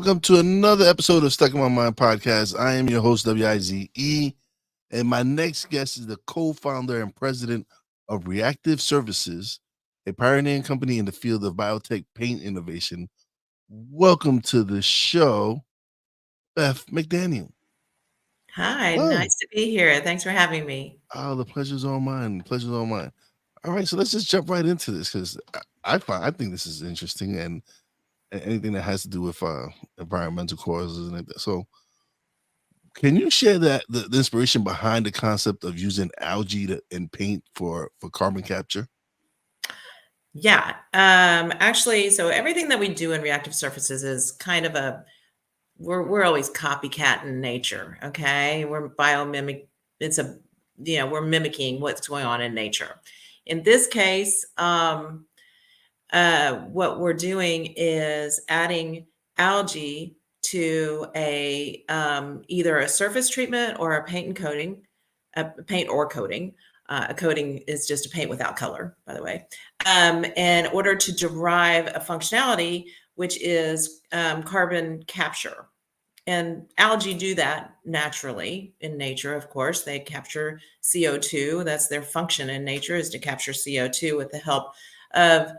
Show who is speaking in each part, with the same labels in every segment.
Speaker 1: welcome to another episode of Stuck in My Mind podcast. I am your host, WIZE, and my next guest is the co-founder and president of Reactive Surfaces, a pioneering company in the field of biotech paint innovation. Welcome to the show, Beth McDaniel.
Speaker 2: Hi,
Speaker 1: Hello.
Speaker 2: nice to be here. Thanks for having me.
Speaker 1: Oh, the pleasure's all mine. The pleasure's all mine. All right, so let's just jump right into this because I think this is interesting and anything that has to do with environmental causes and like that. So, can you share the inspiration behind the concept of using algae in paint for carbon capture?
Speaker 2: Yeah, actually, so everything that we do in reactive surfaces is kind of we're always copycat in nature, okay? We're biomimic. It's we're mimicking what's going on in nature. In this case, what we're doing is adding algae to a either a surface treatment or a paint and coating, a paint or coating. A coating is just a paint without color, by the way, in order to derive a functionality, which is carbon capture. And algae do that naturally in nature, of course. They capture CO2. That's their function in nature, is to capture CO2 with the help of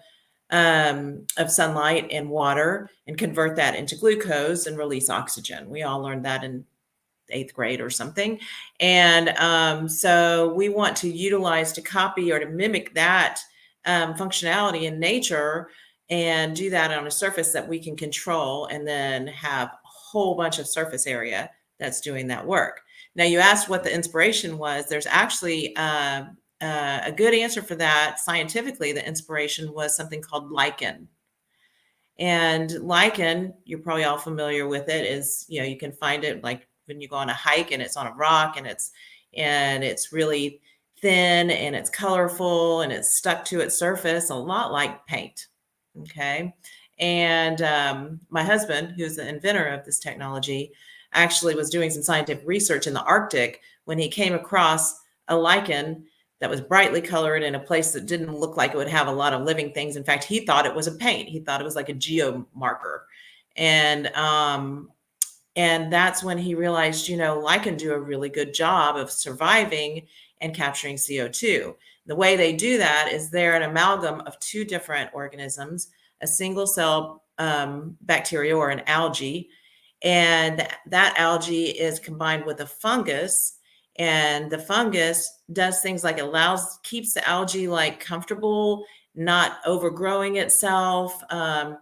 Speaker 2: sunlight and water and convert that into glucose and release oxygen. We all learned that in 8th grade or something. And so we want to utilize, to copy or to mimic that functionality in nature and do that on a surface that we can control and then have a whole bunch of surface area that's doing that work. Now, you asked what the inspiration was. There's actually a good answer for that. Scientifically, the inspiration was something called lichen. And lichen, you're probably all familiar with it, is, you can find it like when you go on a hike and it's on a rock and it's really thin and it's colorful and it's stuck to its surface, a lot like paint. Okay. And my husband, who's the inventor of this technology, actually was doing some scientific research in the Arctic when he came across a lichen that was brightly colored in a place that didn't look like it would have a lot of living things. In fact, he thought it was a paint. He thought it was like a geomarker. And that's when he realized, lichen do a really good job of surviving and capturing CO2. The way they do that is they're an amalgam of two different organisms, a single cell bacteria or an algae. And that algae is combined with a fungus. And the fungus does things like keeps the algae like comfortable, not overgrowing itself,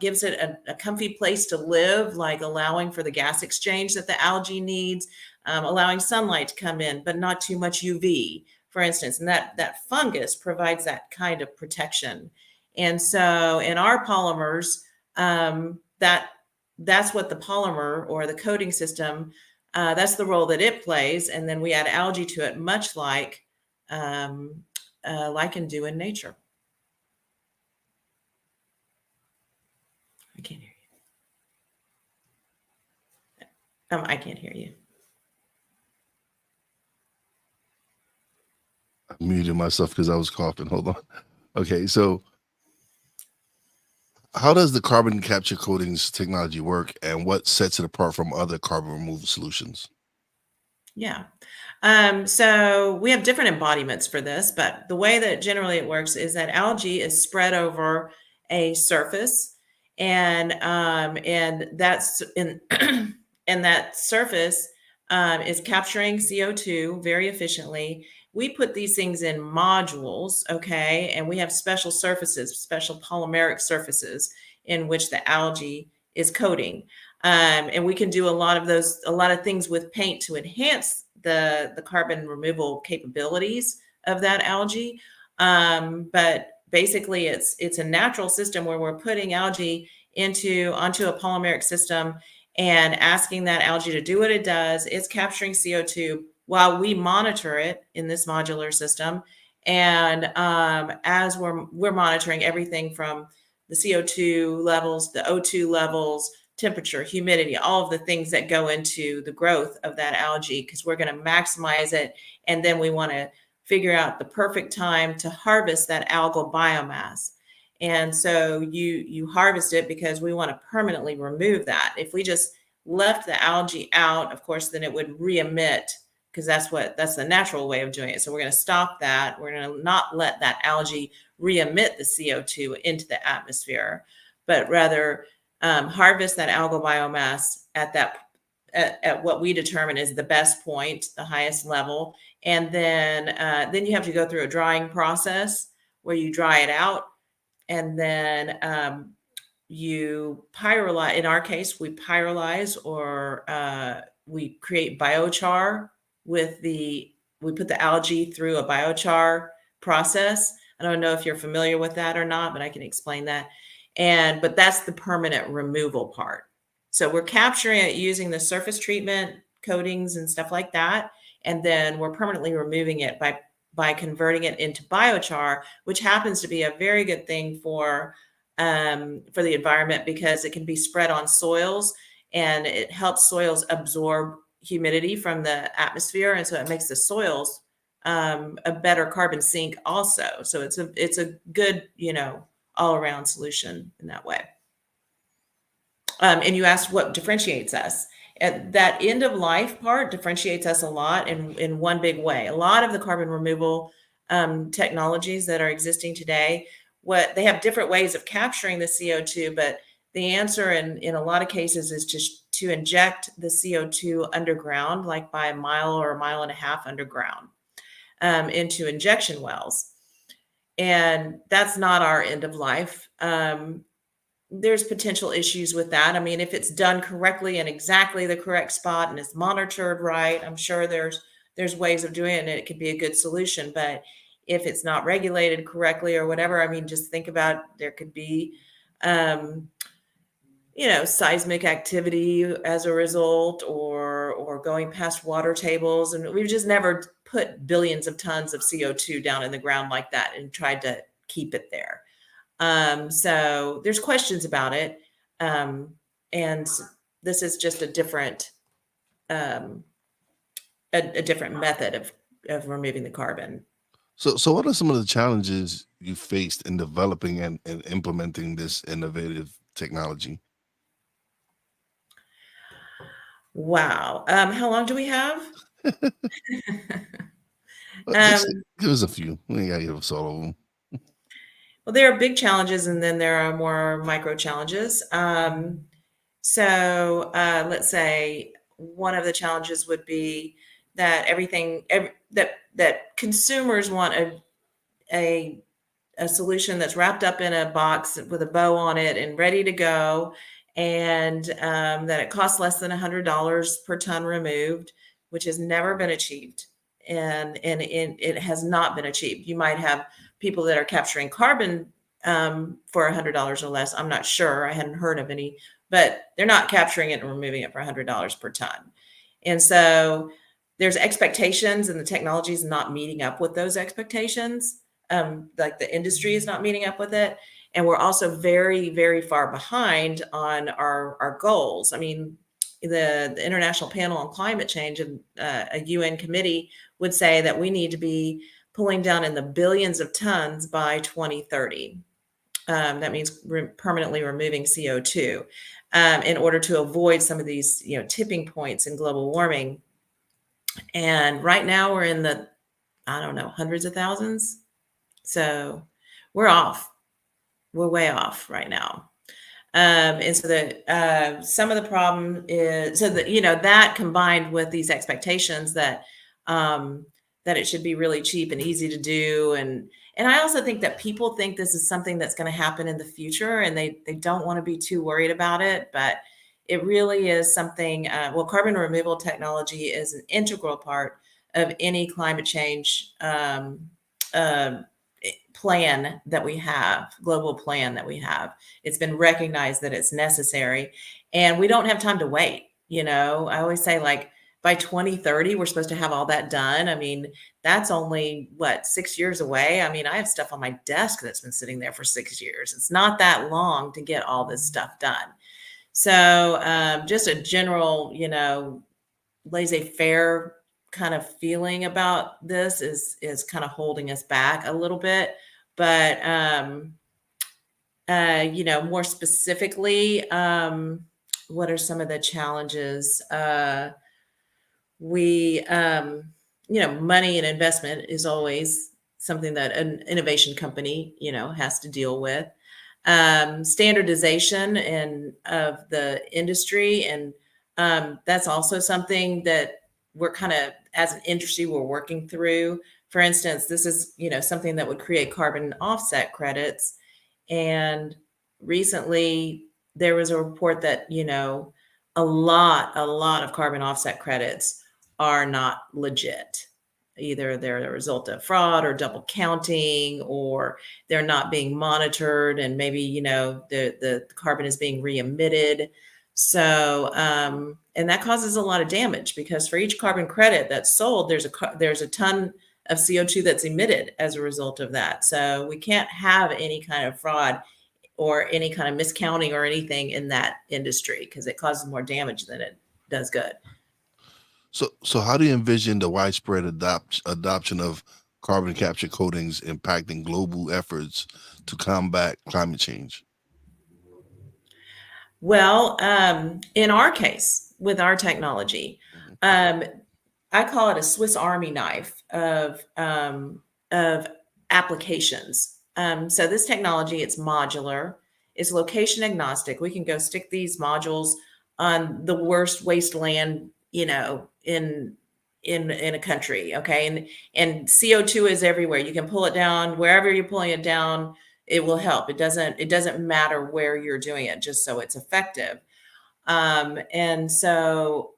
Speaker 2: gives it a comfy place to live, like allowing for the gas exchange that the algae needs, allowing sunlight to come in, but not too much UV, for instance. And that fungus provides that kind of protection. And so in our polymers, that's what the polymer or the coating system, that's the role that it plays. And then we add algae to it, much like lichen do in nature. I can't hear you. I can't hear you.
Speaker 1: I muted myself because I was coughing. Hold on. Okay, so how does the carbon capture coatings technology work, and what sets it apart from other carbon removal solutions?
Speaker 2: Yeah. So we have different embodiments for this, but the way that generally it works is that algae is spread over a surface, and that's in and that surface is capturing CO2 very efficiently. We put these things in modules, okay, and we have special surfaces, special polymeric surfaces in which the algae is coating. And we can do a lot of things with paint to enhance the carbon removal capabilities of that algae. But basically, it's a natural system where we're putting algae onto a polymeric system and asking that algae to do what it does. It's capturing CO2 while we monitor it in this modular system. And as we're monitoring everything from the CO2 levels, the O2 levels, temperature, humidity, all of the things that go into the growth of that algae, because we're going to maximize it. And then we want to figure out the perfect time to harvest that algal biomass. And so you harvest it because we want to permanently remove that. If we just left the algae out, of course, then it would re-emit, because that's the natural way of doing it. So we're going to stop that. We're going to not let that algae re-emit the CO2 into the atmosphere, but rather harvest that algal biomass at what we determine is the best point, the highest level, and then you have to go through a drying process where you dry it out, and then you pyrolyze. In our case, we pyrolyze, or we create biochar we put the algae through a biochar process. I don't know if you're familiar with that or not, but I can explain that. But that's the permanent removal part. So we're capturing it using the surface treatment coatings and stuff like that. And then we're permanently removing it by converting it into biochar, which happens to be a very good thing for the environment, because it can be spread on soils and it helps soils absorb humidity from the atmosphere. And so it makes the soils a better carbon sink also. So it's a good, all around solution in that way. And you asked what differentiates us. That end of life part differentiates us a lot in one big way. A lot of the carbon removal technologies that are existing today, they have different ways of capturing the CO2, but the answer in a lot of cases is just to inject the CO2 underground, like by a mile or a mile and a half underground, into injection wells. And that's not our end of life. There's potential issues with that. I mean, if it's done correctly in exactly the correct spot and it's monitored right, I'm sure there's ways of doing it and it could be a good solution. But if it's not regulated correctly or whatever, I mean, just think about, there could be, seismic activity as a result, or going past water tables. And we've just never put billions of tons of CO2 down in the ground like that and tried to keep it there. So there's questions about it. And this is just a different method of removing the carbon.
Speaker 1: So what are some of the challenges you faced in developing and implementing this innovative technology?
Speaker 2: Wow. How long do we have?
Speaker 1: Just give us a few. We ain't gotta give us all of them.
Speaker 2: Well, there are big challenges, and then there are more micro challenges. So let's say one of the challenges would be that that consumers want a solution that's wrapped up in a box with a bow on it and ready to go, and that it costs less than $100 per ton removed, which has never been achieved. And it has not been achieved. You might have people that are capturing carbon for $100 or less. I'm not sure. I hadn't heard of any, but they're not capturing it and removing it for $100 per ton. And so there's expectations, and the technology is not meeting up with those expectations. Like the industry is not meeting up with it. And we're also very, very far behind on our goals. I mean, the International Panel on Climate Change, and a UN committee, would say that we need to be pulling down in the billions of tons by 2030. That means permanently removing CO2 in order to avoid some of these, tipping points in global warming. And right now we're in the, I don't know, hundreds of thousands. So we're off. We're way off right now. And so some of the problem is, so that, that combined with these expectations that it should be really cheap and easy to do. And I also think that people think this is something that's going to happen in the future, and they don't want to be too worried about it. But it really is something, carbon removal technology is an integral part of any climate change plan that we have, global plan that we have. It's been recognized that it's necessary, and we don't have time to wait. I always say, like, by 2030, we're supposed to have all that done. I mean, that's only 6 years away. I mean, I have stuff on my desk that's been sitting there for 6 years. It's not that long to get all this stuff done. So just a general, laissez-faire kind of feeling about this is kind of holding us back a little bit. But more specifically, what are some of the challenges? We money and investment is always something that an innovation company has to deal with. Standardization and of the industry, and that's also something that we're kind of, as an industry, we're working through. For instance, this is something that would create carbon offset credits, and recently there was a report that a lot of carbon offset credits are not legit. Either they're a result of fraud or double counting, or they're not being monitored, and maybe the carbon is being re-emitted. So and that causes a lot of damage, because for each carbon credit that's sold, there's a ton of CO2 that's emitted as a result of that. So we can't have any kind of fraud or any kind of miscounting or anything in that industry, because it causes more damage than it does good.
Speaker 1: So how do you envision the widespread adoption of carbon capture coatings impacting global efforts to combat climate change?
Speaker 2: Well, in our case, with our technology,
Speaker 1: Mhm.
Speaker 2: um, I call it a Swiss Army knife of applications. So this technology, it's modular, it's location agnostic. We can go stick these modules on the worst wasteland, in a country. Okay, and CO2 is everywhere. You can pull it down wherever you're pulling it down. It will help. It doesn't matter where you're doing it, just so it's effective. And so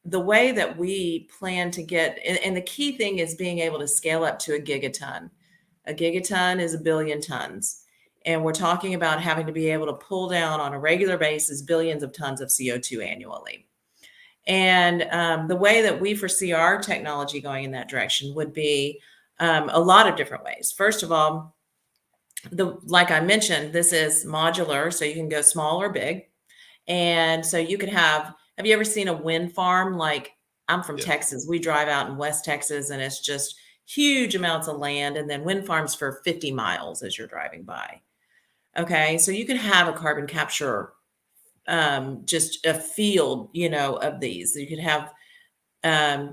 Speaker 2: the way that we plan to get, and the key thing is being able to scale up to a gigaton. A gigaton is a billion tons. And we're talking about having to be able to pull down on a regular basis billions of tons of CO2 annually. And the way that we foresee our technology going in that direction would be a lot of different ways. First of all, like I mentioned, this is modular, so you can go small or big. And so you could have you ever seen a wind farm? Like, I'm from
Speaker 1: Yeah.
Speaker 2: Texas. We drive out in West Texas, and it's just huge amounts of land, and then wind farms for 50 miles as you're driving by. Okay. So you could have a carbon capture, just a field, of these. You could have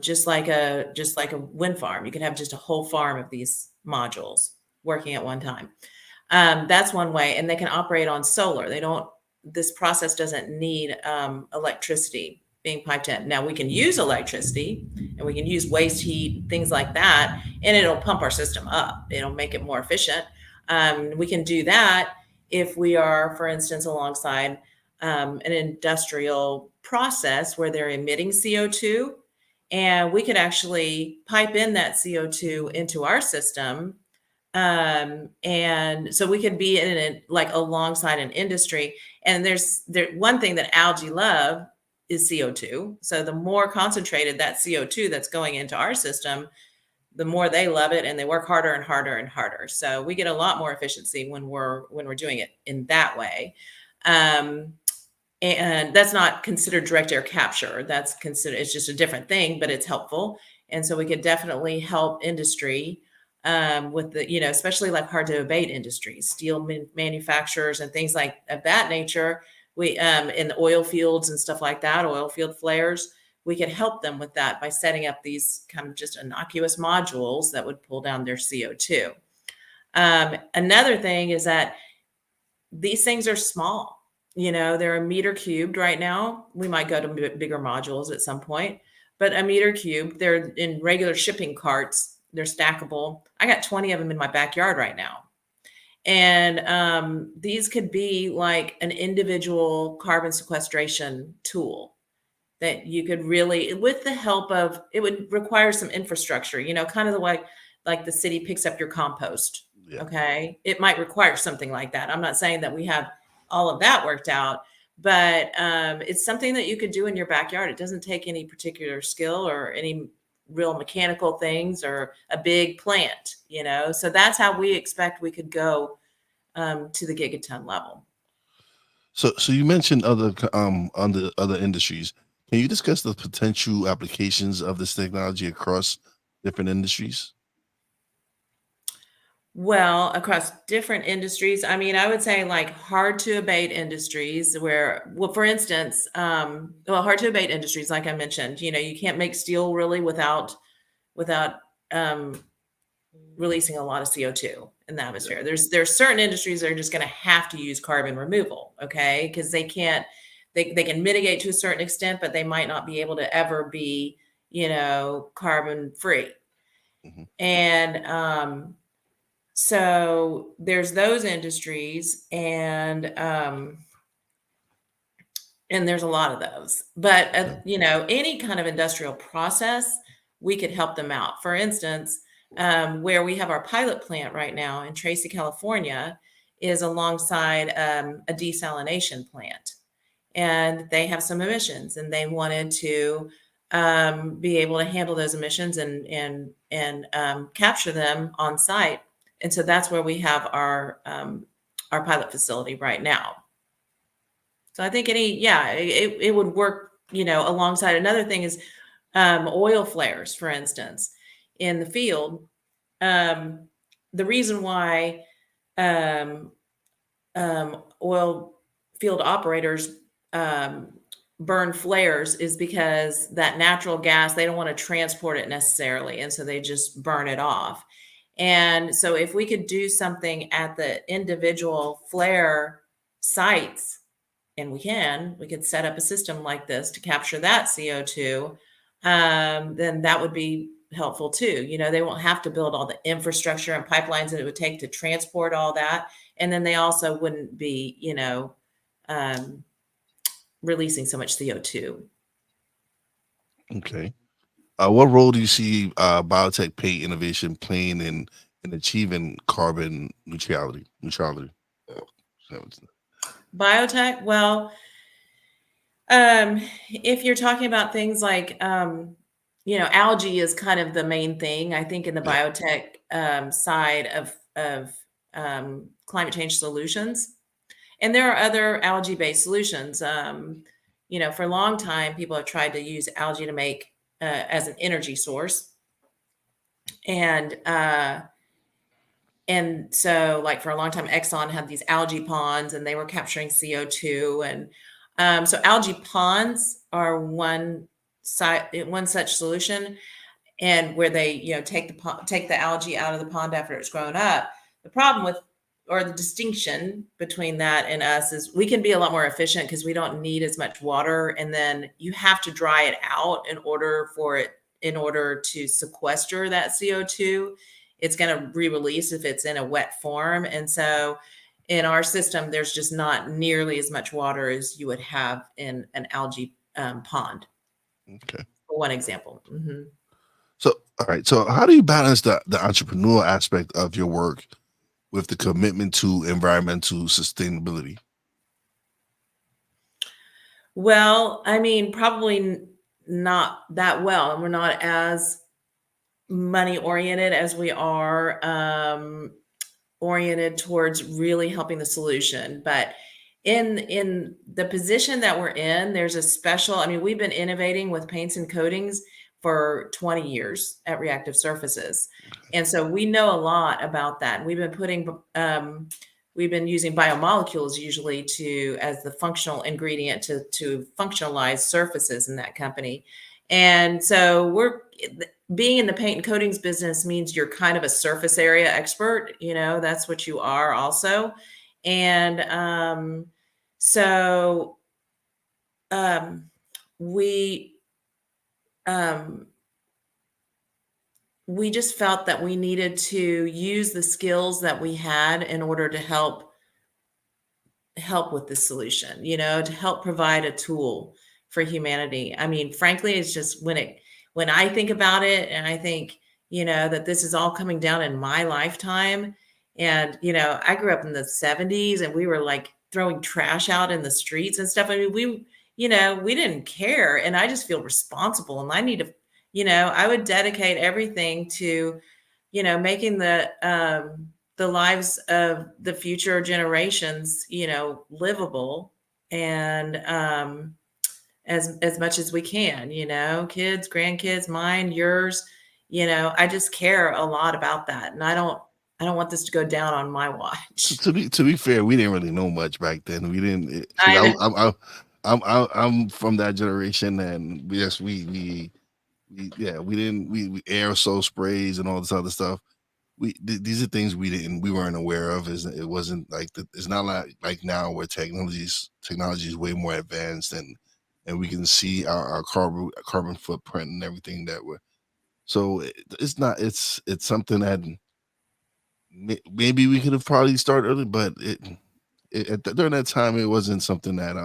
Speaker 2: just like a wind farm. You could have just a whole farm of these modules working at one time. That's one way, and they can operate on solar. They don't. This process doesn't need electricity being piped in. Now we can use electricity, and we can use waste heat, things like that, and it'll pump our system up. It'll make it more efficient. We can do that if we are, for instance, alongside an industrial process where they're emitting CO2, and we could actually pipe in that CO2 into our system. And so we could be in it like alongside an industry. And there's one thing that algae love is CO2. So the more concentrated that CO2 that's going into our system, the more they love it, and they work harder and harder and harder. So we get a lot more efficiency when we're doing it in that way. Um, and that's not considered direct air capture. It's just a different thing, but it's helpful. And so we could definitely help industry with especially like hard to abate industries, steel manufacturers and things like of that nature. We in the oil fields and stuff like that, oil field flares, we could help them with that by setting up these kind of just innocuous modules that would pull down their CO2. Another thing is that these things are small. They're a meter cubed right now. We might go to bigger modules at some point, but a meter cubed, they're in regular shipping carts. They're stackable. I got 20 of them in my backyard right now. And these could be like an individual carbon sequestration tool that you could really, with the help of, it would require some infrastructure, kind of the way like the city picks up your compost.
Speaker 1: Yeah.
Speaker 2: Okay. It might require something like that. I'm not saying that we have all of that worked out, but it's something that you could do in your backyard. It doesn't take any particular skill or any real mechanical things or a big plant, so that's how we expect we could go to the gigaton level.
Speaker 1: So you mentioned other industries. Can you discuss the potential applications of this technology across different industries?
Speaker 2: Well, across different industries, I mean, I would say like hard to abate industries where, well, for instance, well, hard to abate industries, like I mentioned, you can't make steel really without um, releasing a lot of CO2 in the
Speaker 1: Yeah.
Speaker 2: atmosphere. There's certain industries that are just going to have to use carbon removal, okay? Because they can mitigate to a certain extent, but they might not be able to ever be, carbon free.
Speaker 1: Hmm.
Speaker 2: And so there's those industries, and there's a lot of those. But
Speaker 1: Okay.
Speaker 2: any kind of industrial process, we could help them out. For instance, where we have our pilot plant right now in Tracy, California, is alongside a desalination plant, and they have some emissions, and they wanted to be able to handle those emissions and capture them on site. And so that's where we have our pilot facility right now. So I think it would work, alongside. Another thing is oil flares, for instance, in the field. Um, the reason why um, oil field operators um, burn flares is because that natural gas, they don't want to transport it necessarily. And so they just burn it off. And so if we could do something at the individual flare sites, and we could set up a system like this to capture that CO2, then that would be helpful too. They won't have to build all the infrastructure and pipelines that it would take to transport all that. And then they also wouldn't be, um, releasing so much CO2.
Speaker 1: Okay. What role do you see biotech pay innovation playing in achieving carbon neutrality? Neutrality. Oh,
Speaker 2: Biotech, well, if you're talking about things like, algae is kind of the main thing, I think, in the
Speaker 1: yeah.
Speaker 2: biotech side of climate change solutions. And there are other algae-based solutions. For a long time, people have tried to use algae to make as an energy source, and so, like, for a long time, Exxon had these algae ponds, and they were capturing CO2. And so, algae ponds are one such solution, and where they take the algae out of the pond after it's grown up. The problem with, or the distinction between that and us, is we can be a lot more efficient because we don't need as much water, and then you have to dry it out in order to sequester that CO2. It's going to re-release if it's in a wet form. And so in our system, there's just not nearly as much water as you would have in an algae pond,
Speaker 1: Okay.
Speaker 2: for one example. Mhm.
Speaker 1: So, all right. So, how do you balance the entrepreneurial aspect of your work with the commitment to environmental sustainability?
Speaker 2: Well, I mean, probably not that well. And we're not as money oriented as we are oriented towards really helping the solution. But in the position that we're in, there's a special, I mean, we've been innovating with paints and coatings for 20 years at Reactive Surfaces. And so we know a lot about that. We've been using biomolecules usually as the functional ingredient to functionalize surfaces in that company. And so being in the paint and coatings business means you're kind of a surface area expert. That's what you are also. And so um, we um, we just felt that we needed to use the skills that we had in order to help with the solution, to help provide a tool for humanity. I mean, frankly, it's just when I think about it, and I think, that this is all coming down in my lifetime. And, I grew up in the 70s, and we were like throwing trash out in the streets and stuff. I mean, we didn't care. And I just feel responsible, and I need to, I would dedicate everything to, making the lives of the future generations, livable, and as much as we can, kids, grandkids, mine, yours. I just care a lot about that, and I don't. I don't want this to go down on my
Speaker 1: To,
Speaker 2: watch.
Speaker 1: to be fair, we didn't really know much back then. We didn't because
Speaker 2: I know.
Speaker 1: I'm from that generation, and yes, we yeah we aerosol sprays and all this other stuff. These are things we weren't aware of. Is it wasn't like it's not like now where technology is way more advanced, and we can see our carbon footprint and everything that we're. So it's not it's something that maybe we could have probably started early, but during that time it wasn't something that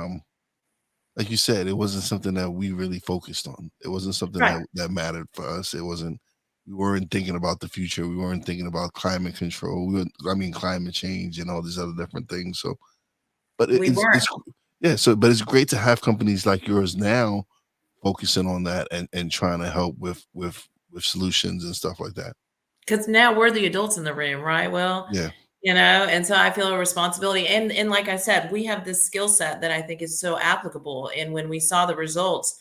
Speaker 1: like you said, it wasn't something that we really focused on. It wasn't something
Speaker 2: Right.
Speaker 1: that mattered for us. It wasn't. We weren't thinking about the future. We weren't thinking about climate control. I mean, climate change and all these other different things. So, but
Speaker 2: We
Speaker 1: it's
Speaker 2: weren't.
Speaker 1: yeah. So, but it's great to have companies like yours now focusing on that and trying to help with solutions and stuff like that.
Speaker 2: Because now we're the adults in the room, right? Well,
Speaker 1: Yeah.
Speaker 2: and so I feel a responsibility. And like I said, we have this skill set that I think is so applicable. And when we saw the results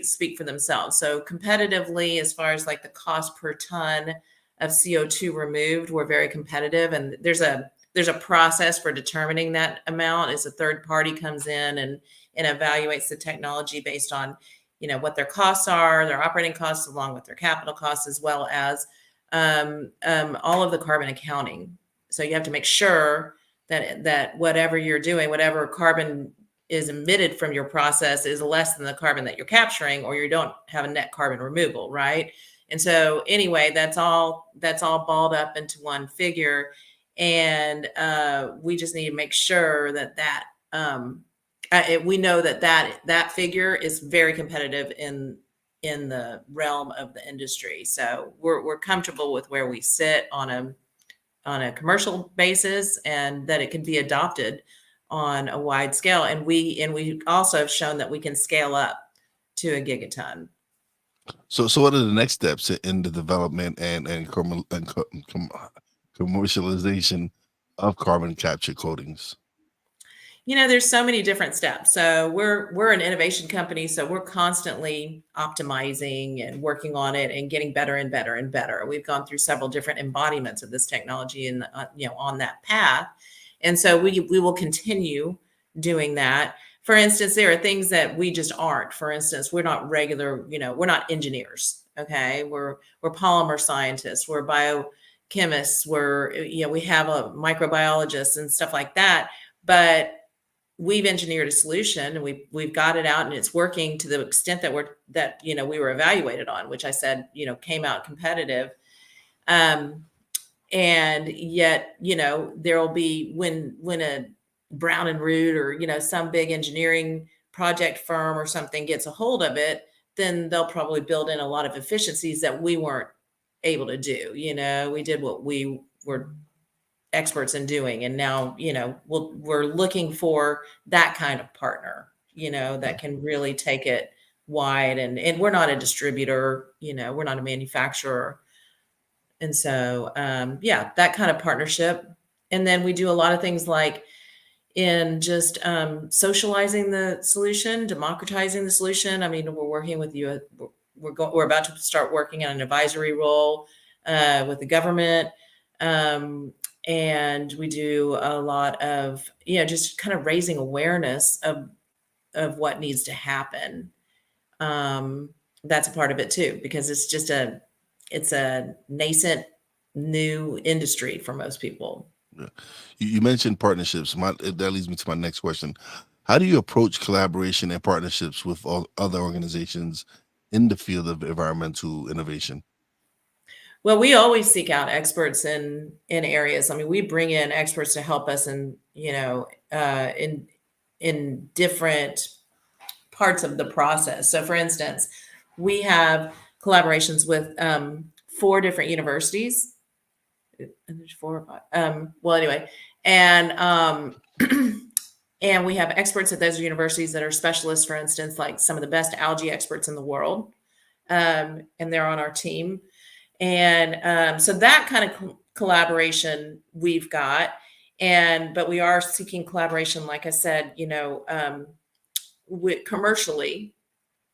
Speaker 2: speak for themselves. So competitively, as far as like the cost per ton of CO2 removed, we're very competitive. And there's a process for determining that amount as a third party comes in and evaluates the technology based on, what their costs are, their operating costs, along with their capital costs, as well as all of the carbon accounting. So you have to make sure that whatever you're doing, whatever carbon is emitted from your process is less than the carbon that you're capturing, or you don't have a net carbon removal, right? And so anyway, that's all balled up into one figure, and we just need to make sure we know that figure is very competitive in the realm of the industry. So we're comfortable with where we sit on a commercial basis, and that it can be adopted on a wide scale. And we also have shown that we can scale up to a gigaton.
Speaker 1: So what are the next steps in the development commercialization of carbon capture coatings?
Speaker 2: There's so many different steps. So we're an innovation company, so we're constantly optimizing and working on it and getting better and better and better. We've gone through several different embodiments of this technology and on that path. And so we will continue doing that. For instance, there are things that we just aren't. For instance, we're not we're not engineers. Okay. We're polymer scientists, we're biochemists, we have a microbiologist and stuff like that. But we've engineered a solution, and we've got it out, and it's working to the extent that we were evaluated on, which I said, came out competitive. And yet, there'll be when a Brown and Root or, some big engineering project firm or something gets a hold of it, then they'll probably build in a lot of efficiencies that we weren't able to do. We did what we were experts in doing. And now, we're looking for that kind of partner, that can really take it wide. And we're not a distributor, we're not a manufacturer. And so, yeah, that kind of partnership. And then we do a lot of things like in just socializing the solution, democratizing the solution. I mean, we're working with you. We're about to start working on an advisory role with the government. And we do a lot of, just kind of raising awareness of what needs to happen. That's a part of it too, because it's a nascent new industry for most people.
Speaker 1: Yeah. You mentioned partnerships. That leads me to my next question. How do you approach collaboration and partnerships with other organizations in the field of environmental innovation?
Speaker 2: Well, we always seek out experts in areas. I mean, we bring in experts to help us in different parts of the process. So, for instance, we have collaborations with 4 different universities. And there's 4 or 5. Well, anyway, and and we have experts at those universities that are specialists. For instance, like some of the best algae experts in the world, and they're on our team. And so that kind of collaboration we've got. But we are seeking collaboration, like I said, commercially,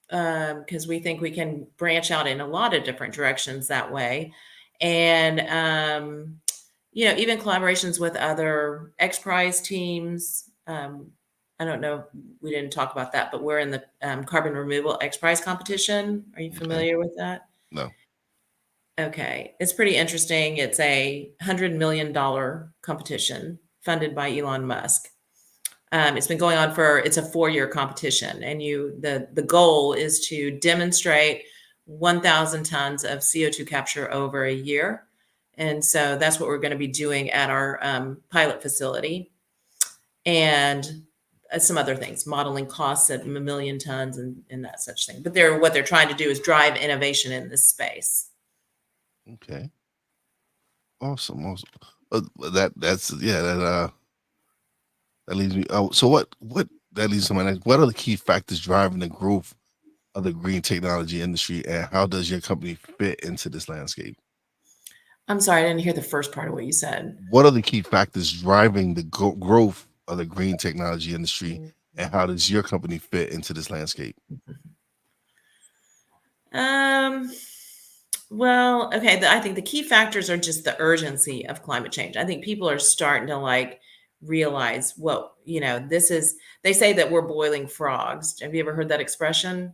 Speaker 2: because we think we can branch out in a lot of different directions that way. and even collaborations with other X Prize teams. I don't know, we didn't talk about that, but we're in the carbon removal X Prize competition. Are you
Speaker 1: Okay.
Speaker 2: familiar with that?
Speaker 1: No.
Speaker 2: Okay, it's pretty interesting. It's a $100 million competition funded by Elon Musk. It's been going on it's a 4-year competition, and the goal is to demonstrate 1,000 tons of CO2 capture over a year. And so that's what we're going to be doing at our pilot facility, and some other things, modeling costs at 1,000,000 tons and that such thing. But what they're trying to do is drive innovation in this space.
Speaker 1: Okay. Awesome. Awesome. That's yeah. That leads me. Oh, so what that leads to my next. What are the key factors driving the growth of the green technology industry, and how does your company fit into this landscape?
Speaker 2: I'm sorry, I didn't hear the first part of what you said.
Speaker 1: What are the key factors driving the growth of the green technology industry, and how does your company fit into this landscape?
Speaker 2: Well, okay. I think the key factors are just the urgency of climate change. I think people are starting to realize this is. They say that we're boiling frogs. Have you ever heard that expression?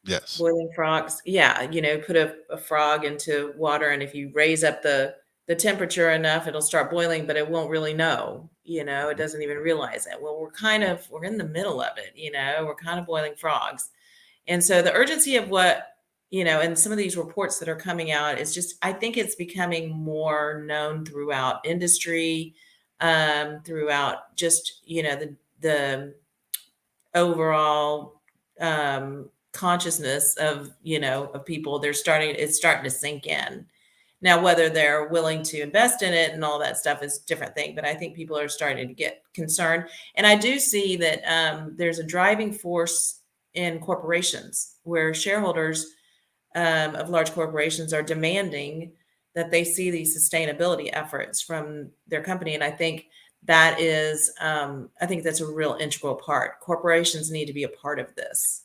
Speaker 1: Yes.
Speaker 2: Boiling frogs. Yeah, put a frog into water, and if you raise up the temperature enough, it'll start boiling, but it won't really know. It doesn't even realize it. Well, we're in the middle of it. We're kind of boiling frogs. And so the urgency of and some of these reports that are coming out is just, I think it's becoming more known throughout industry, throughout just, the overall consciousness of people. It's starting to sink in. Now, whether they're willing to invest in it and all that stuff is a different thing, but I think people are starting to get concerned. And I do see that there's a driving force in corporations where shareholders of large corporations are demanding that they see these sustainability efforts from their company. And I think that's a real integral part. Corporations need to be a part of this.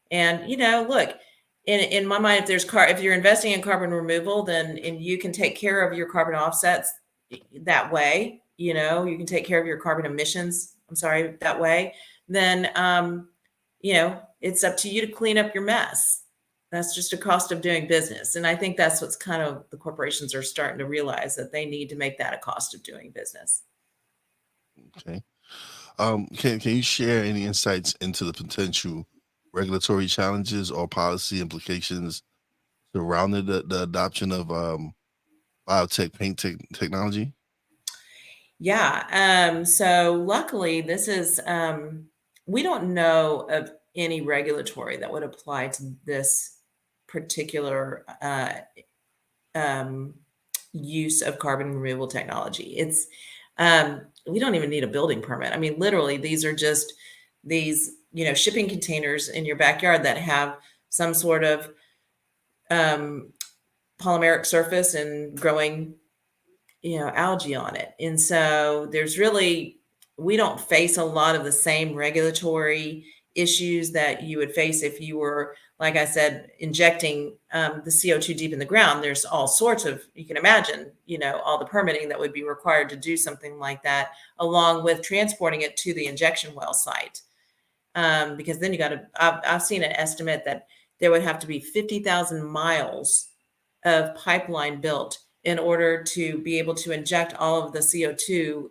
Speaker 2: And, look, in my mind, if you're investing in carbon removal, then and you can take care of your carbon offsets that way, you can take care of your carbon emissions, that way, then, it's up to you to clean up your mess. That's just a cost of doing business. And I think that's what's kind of the corporations are starting to realize, that they need to make that a cost of doing business.
Speaker 1: Okay. Can you share any insights into the potential regulatory challenges or policy implications surrounding the adoption of biotech paint technology?
Speaker 2: Yeah. So luckily, we don't know of any regulatory that would apply to this particular use of carbon removal technology. We don't even need a building permit. I mean, literally, these are just these, shipping containers in your backyard that have some sort of polymeric surface and growing algae on it. And so we don't face a lot of the same regulatory issues that you would face if you were, like I said, injecting the CO2 deep in the ground. There's all sorts of, you can imagine, all the permitting that would be required to do something like that, along with transporting it to the injection well site. Because then I've seen an estimate that there would have to be 50,000 miles of pipeline built in order to be able to inject all of the CO2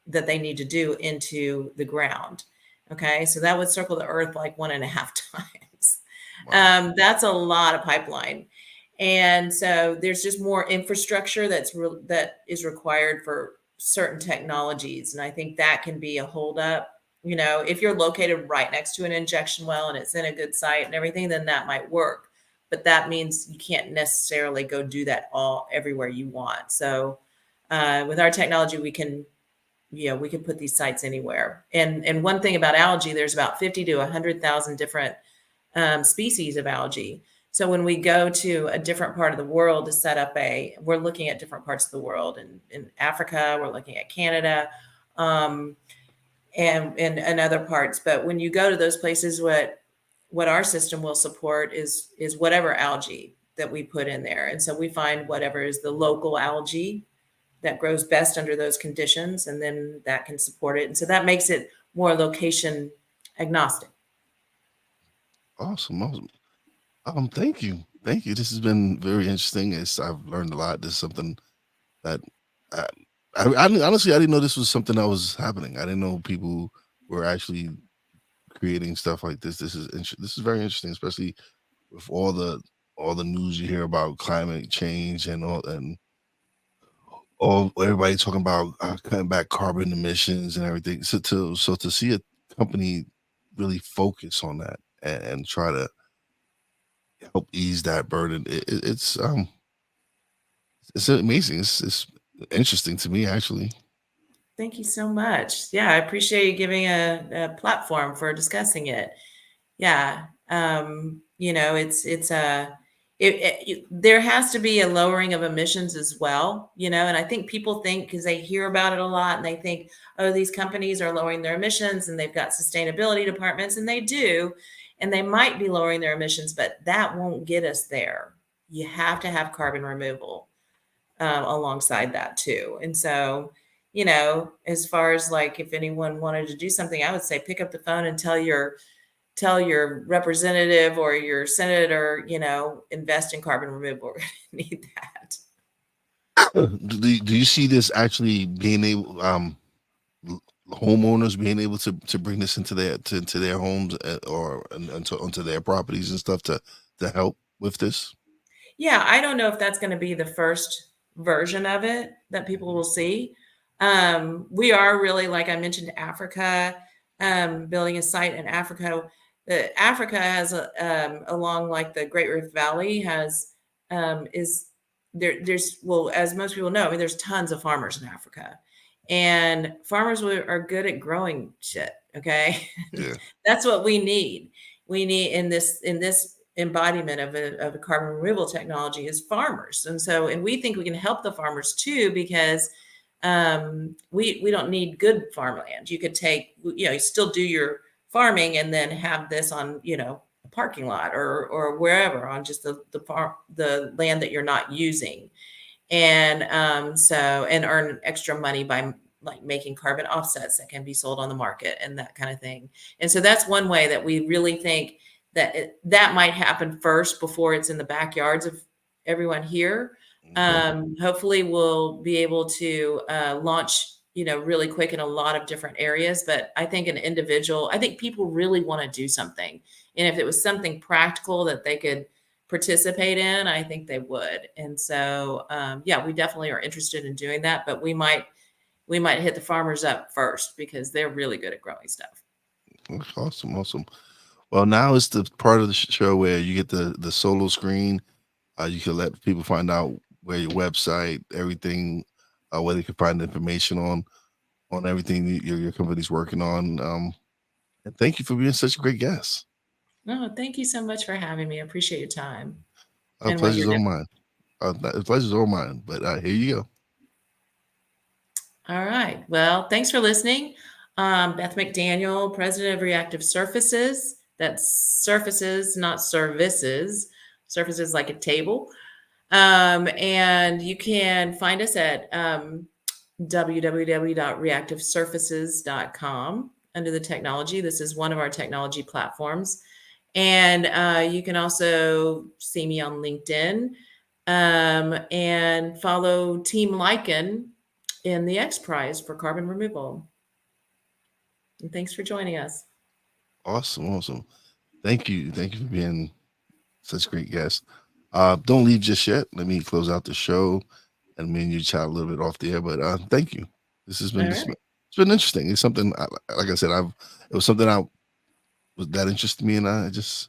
Speaker 2: that they need to do into the ground. Okay, so that would circle the earth like 1.5 times.
Speaker 1: Wow.
Speaker 2: That's a lot of pipeline. And so there's just more infrastructure that is required for certain technologies. And I think that can be a holdup. If you're located right next to an injection well and it's in a good site and everything, then that might work. But that means you can't necessarily go do that everywhere you want. So with our technology, we can put these sites anywhere. And one thing about algae, there's about 50 to 100,000 different species of algae. So when we go to a different part of the world to set up we're looking at different parts of the world. In Africa, we're looking at Canada, and other parts. But when you go to those places, what our system will support is whatever algae that we put in there. And so we find whatever is the local algae that grows best under those conditions, and then that can support it. And so that makes it more location agnostic.
Speaker 1: Awesome, awesome. Thank you, thank you. This has been very interesting. I've learned a lot. This is something that I, honestly I didn't know this was something that was happening. I didn't know people were actually creating stuff like this. This is very interesting, especially with all the news you hear about climate change and all everybody talking about cutting back carbon emissions and everything. So to see a company really focus on that and try to help ease that burden, it's amazing. It's interesting to me actually.
Speaker 2: Thank you so much. Yeah, I appreciate you giving a platform for discussing it. Yeah. It's there has to be a lowering of emissions as well, and I think people think because they hear about it a lot and they think, oh, these companies are lowering their emissions and they've got sustainability departments, and they do, and they might be lowering their emissions, but that won't get us there. You have to have carbon removal alongside that too. And so, as far as like if anyone wanted to do something, I would say pick up the phone and tell your representative or your senator, invest in carbon removal. We're going to need that.
Speaker 1: Do you see this actually being able homeowners being able to bring this into their homes or onto their properties and stuff to help with this?
Speaker 2: Yeah, I don't know if that's going to be the first version of it that people will see. We are really, like I mentioned, Africa, building a site in Africa. Africa has along like the Great Rift Valley has is there's well, as most people know, I mean, there's tons of farmers in Africa, and farmers are good at growing shit. Okay,
Speaker 1: Yeah.
Speaker 2: that's what we need. We need in this embodiment of a carbon removal technology is farmers, and we think we can help the farmers too, because we don't need good farmland. You could take, you still do your farming and then have this on, a parking lot or wherever on just the farm, the land that you're not using. And and earn extra money by like making carbon offsets that can be sold on the market and that kind of thing. And so that's one way that we really think that that might happen first before it's in the backyards of everyone here.
Speaker 1: Okay.
Speaker 2: Hopefully we'll be able to launch, really quick in a lot of different areas. But I think I think people really want to do something. And if it was something practical that they could participate in, I think they would. And so, yeah, we definitely are interested in doing that, but we might hit the farmers up first because they're really good at growing stuff.
Speaker 1: That's awesome, awesome. Well, now it's the part of the show where you get the solo screen. You can let people find out where your website, everything, where they can find information on everything that your company's working on. And thank you for being such a great guest.
Speaker 2: No, thank you so much for having me. I appreciate your time and what
Speaker 1: Pleasure's
Speaker 2: you're
Speaker 1: all
Speaker 2: doing.
Speaker 1: mine. The pleasure's all mine. But here you go.
Speaker 2: All right. Well, thanks for listening. Beth McDaniel, President of Reactive Surfaces. That's surfaces, not services. Surfaces like a table. And you can find us at www.reactivesurfaces.com under the technology. This is one of our technology platforms. And you can also see me on LinkedIn and follow Team Lycan in the X Prize for carbon removal. And thanks for joining us.
Speaker 1: Awesome, awesome. Thank you. Thank you for being such a great guest. Don't leave just yet. Let me close out the show and me and you chat a little bit off the air. But thank you.
Speaker 2: All
Speaker 1: This
Speaker 2: right.
Speaker 1: it's been interesting. It's something like I said, it was something I was that interested me, and I just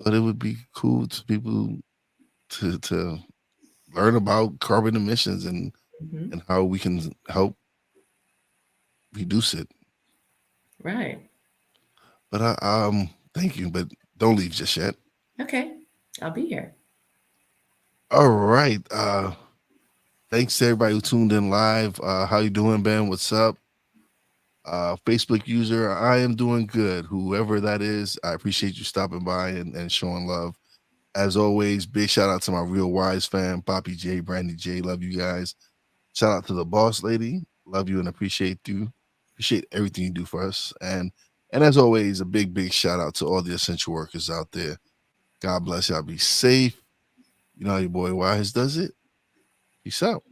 Speaker 1: thought it would be cool to people to learn about carbon emissions
Speaker 2: Mhm.
Speaker 1: and how we can help reduce it.
Speaker 2: Right.
Speaker 1: But thank you. But don't leave just yet.
Speaker 2: Okay. I'll be here.
Speaker 1: All right. Thanks to everybody who tuned in live. How you doing, Ben? What's up? Facebook user, I am doing good. Whoever that is, I appreciate you stopping by and showing love. As always, big shout out to my Real Wise fam, Poppy J, Brandy J. Love you guys. Shout out to the boss lady. Love you and appreciate you. Appreciate everything you do for us. And as always, a big shout out to all the essential workers out there. God bless y'all. Be safe. You know how your boy Wise does it. Peace out.